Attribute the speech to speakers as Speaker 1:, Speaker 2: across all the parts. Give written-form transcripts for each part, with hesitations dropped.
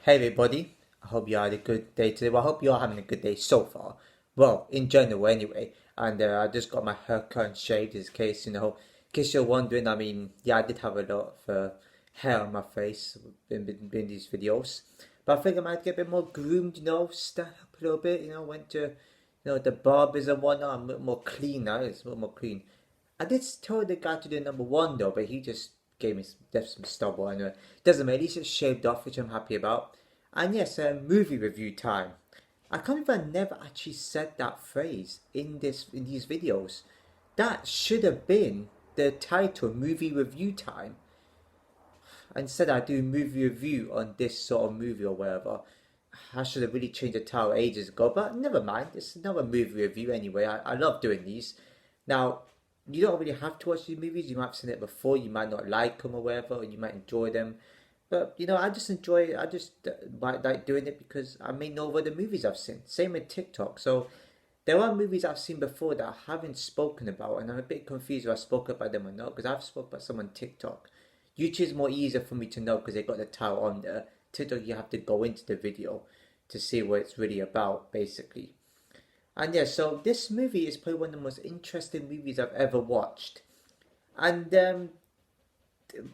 Speaker 1: Hey everybody, I hope you had a good day today. Well, I hope you're having a good day so far. Well, in general anyway. And I just got my haircut and shaved in case, in case you're wondering, yeah, I did have a lot of hair on my face in these videos. But I think I might get a bit more groomed, stand up a little bit, went to, the barbers and whatnot. I'm a bit more clean now, it's a bit more clean. I did tell the guy to do number one though, but he just gave me left some stubble anyway. Doesn't matter, at least it's shaved off, which I'm happy about. And yes, movie review time. I can't believe I never actually said that phrase in these videos. That should have been the title, movie review time. Instead, I do movie review on this sort of movie or whatever. I should have really changed the title ages ago, but never mind. It's another movie review anyway. I love doing these. Now, you don't really have to watch these movies. You might have seen it before. You might not like them or whatever, or you might enjoy them. But I just enjoy it. I just might like doing it because I may know what the movies I've seen. Same with TikTok. So there are movies I've seen before that I haven't spoken about, and I'm a bit confused if I spoke about them or not because I've spoken about some on TikTok. YouTube is more easier for me to know because they got the title on there. TikTok, you have to go into the video to see what it's really about, basically. And yeah, so this movie is probably one of the most interesting movies I've ever watched. And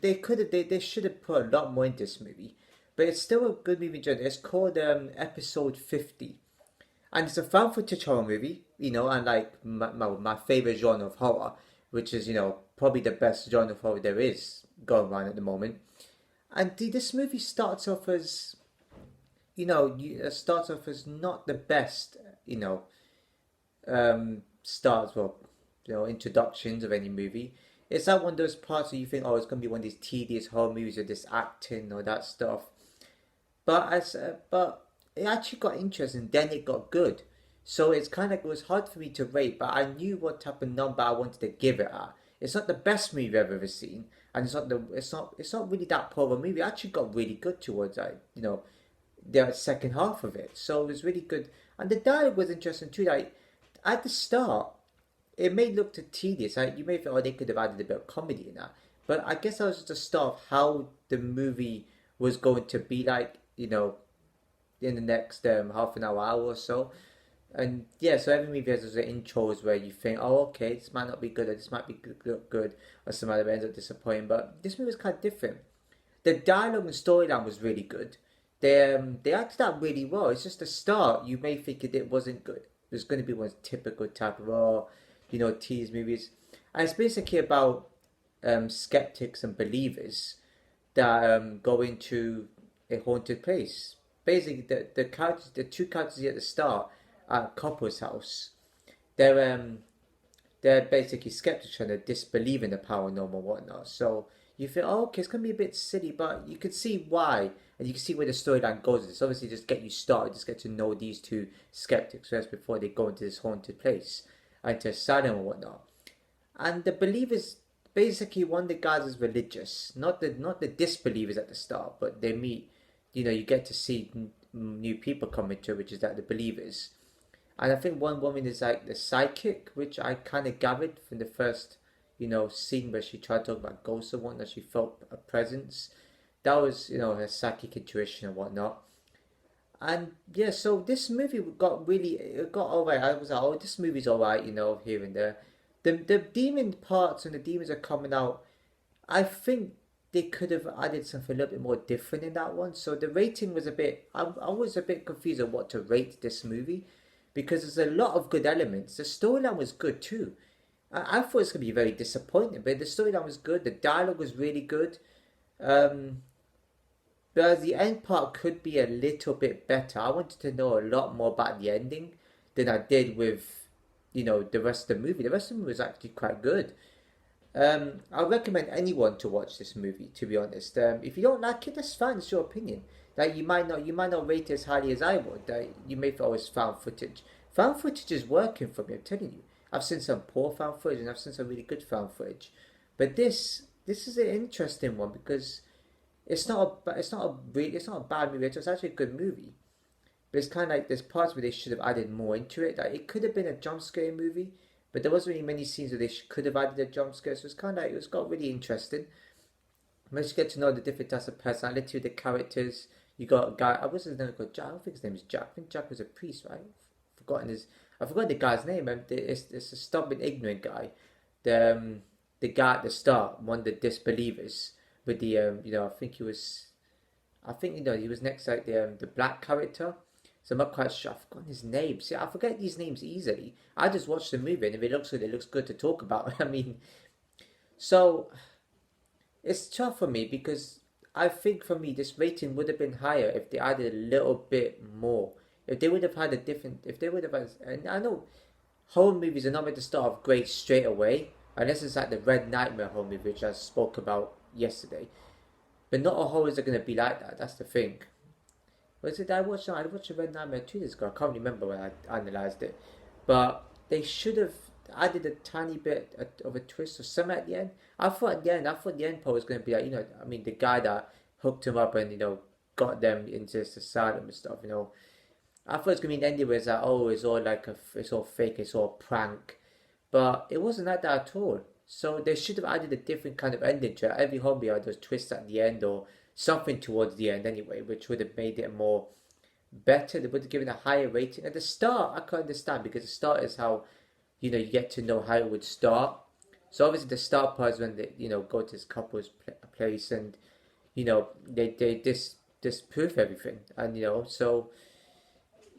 Speaker 1: they should have put a lot more into this movie, but it's still a good movie. It's called Episode 50, and it's a found footage horror movie. And like my favorite genre of horror, which is probably the best genre of horror there is going around at the moment. And this movie starts off as starts off as not the best starts well introductions of any movie. It's like one of those parts where you think, oh, it's gonna be one of these tedious horror movies with this acting or that stuff. But it actually got interesting. Then it got good. So it's kind of like it was hard for me to rate, but I knew what type of number I wanted to give it at. It's not the best movie I've ever seen, and it's not really that poor of a movie. It actually got really good towards the second half of it. So it was really good, and the dialogue was interesting too. Like at the start, it may look tedious. You may think, oh, they could have added a bit of comedy in that. But I guess that was just the start of how the movie was going to be like, in the next half an hour or so. And yeah, so every movie has those intros where you think, oh, okay, this might not be good, or this might be good, or some other ends up disappointing. But this movie was kind of different. The dialogue and storyline was really good. They acted that really well. It's just the start. You may think it wasn't good. It's going to be one typical type of tease movies, and it's basically about skeptics and believers that go into a haunted place. Basically, the two characters at the start at a couple's house. They're um, they're basically skeptics and they disbelieve in the paranormal and whatnot. So you feel, oh, okay, it's gonna be a bit silly, but you can see why, and you can see where the storyline goes. It's obviously just get you started, just get to know these two skeptics first before they go into this haunted place, into asylum and whatnot. And the believers, basically, one of the guys is religious, not the disbelievers at the start, but they meet. You get to see new people come into it, which is like the believers. And I think one woman is like the psychic, which I kind of gathered from the first, scene where she tried to talk about ghosts and whatnot. She felt a presence. That was, her psychic intuition and whatnot. And yeah, so this movie it got alright. I was like, oh, this movie's alright, here and there. The demon parts and the demons are coming out. I think they could have added something a little bit more different in that one. So the rating was a bit. I was a bit confused on what to rate this movie because there's a lot of good elements. The storyline was good too. I thought it was gonna be very disappointing, but the storyline was good. The dialogue was really good. Um, but the end part could be a little bit better. I wanted to know a lot more about the ending than I did with, the rest of the movie. The rest of the movie was actually quite good. I recommend anyone to watch this movie. To be honest, if you don't like it, that's fine. It's your opinion. That you might not rate it as highly as I would. You may think, oh, it's found footage. Found footage is working for me. I'm telling you. I've seen some poor found footage and I've seen some really good found footage. But this is an interesting one because it's not a bad movie. It's actually a good movie. But it's kind of like there's parts where they should have added more into it. Like it could have been a jump scare movie, but there wasn't really many scenes where they could have added a jump scare. So it's kind of like it got really interesting. Once you get to know the different types of personality of the characters, You got a guy. I was his name called Jack. I don't think his name is Jack. I think Jack was a priest, right? Forgotten his. I forgot the guy's name. It's a stubborn, ignorant guy. The guy at the start, one of the disbelievers with the I think he was. I think he was next like the black character. So I'm not quite sure. I've forgotten his name. See, I forget these names easily. I just watched the movie, and if it looks good, it looks good to talk about. I mean, so it's tough for me because I think for me this rating would have been higher if they added a little bit more. If they would have had a different, if they would have had, and I know horror movies are not meant to start off great straight away, unless it's like the Red Nightmare horror movie, which I spoke about yesterday. But not all horrors are gonna be like that. That's the thing. Was it I watched? No, I watched Red Nightmare 2 days ago. I can't remember when I analysed it, but they should have added a tiny bit of a twist or something at the end. I thought the end part was going to be like, I mean, the guy that hooked him up and got them into this asylum and stuff. I thought it was going to be an ending where it's like, oh, it's all fake, it's all prank, but it wasn't like that at all. So they should have added a different kind of ending to it. Every hobby had those twists at the end or something towards the end anyway, which would have made it more better. They would have given a higher rating. At the start, I can understand because the start is how you get to know how it would start. So obviously the start part is when they go to this couple's place and they disprove everything and so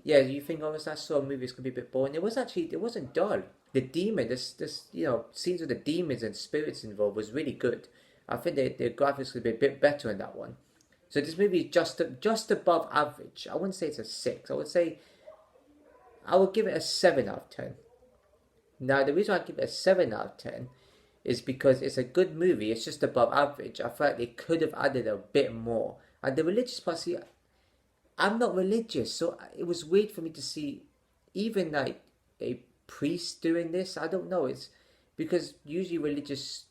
Speaker 1: yeah, you think oh that sort of movies could be a bit boring. It wasn't dull. The demon, this scenes with the demons and spirits involved was really good. I think the graphics could be a bit better in that one. So this movie is just above average. I wouldn't say it's a 6. I would give it a 7 out of 10. Now the reason I give it a 7 out of 10 is because it's a good movie. It's just above average. I feel like they could have added a bit more. And the religious part, see, I'm not religious, so it was weird for me to see even like a priest doing this. I don't know. It's because usually religious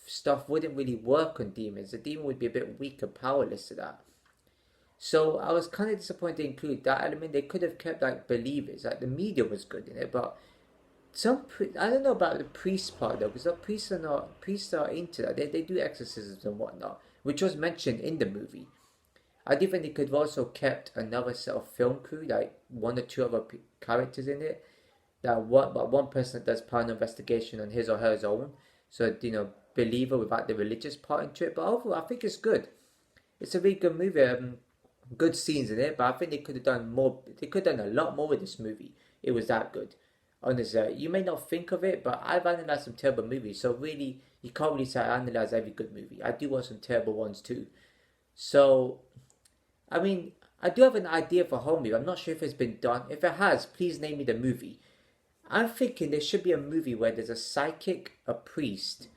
Speaker 1: stuff wouldn't really work on demons. The demon would be a bit weak and powerless to that. So I was kind of disappointed to include that element. They could have kept like believers. Like the media was good in it, but I don't know about the priest part though, because the priests are into that. They do exorcisms and whatnot, which was mentioned in the movie. I do think they could have also kept another set of film crew, like one or two other characters in it. One person that does paranormal investigation on his or her own. So believer without the religious part into it. But overall, I think it's good. It's a really good movie. Good scenes in it, but I think they could have done more. They could have done a lot more with this movie. It was that good. Honestly, you may not think of it, but I've analysed some terrible movies. So really, you can't really say I analyse every good movie. I do watch some terrible ones too. So, I mean, I do have an idea for a horror movie. I'm not sure if it's been done. If it has, please name me the movie. I'm thinking there should be a movie where there's a psychic, a priest,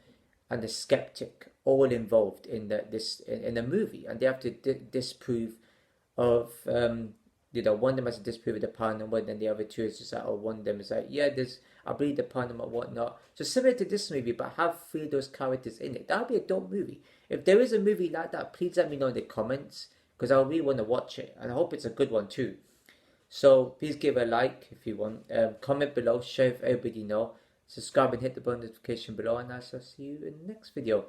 Speaker 1: and a skeptic all involved in the movie, and they have to disprove of one of them has to disprove the paranormal, then the other two is just like, oh, one of them is like, yeah, I believe the paranormal, whatnot. So similar to this movie, but have 3 of those characters in it. That'd be a dope movie. If there is a movie like that, please let me know in the comments because I really want to watch it, and I hope it's a good one too. So please give a like if you want, comment below, share if everybody know, subscribe and hit the bell notification below, and I'll see you in the next video.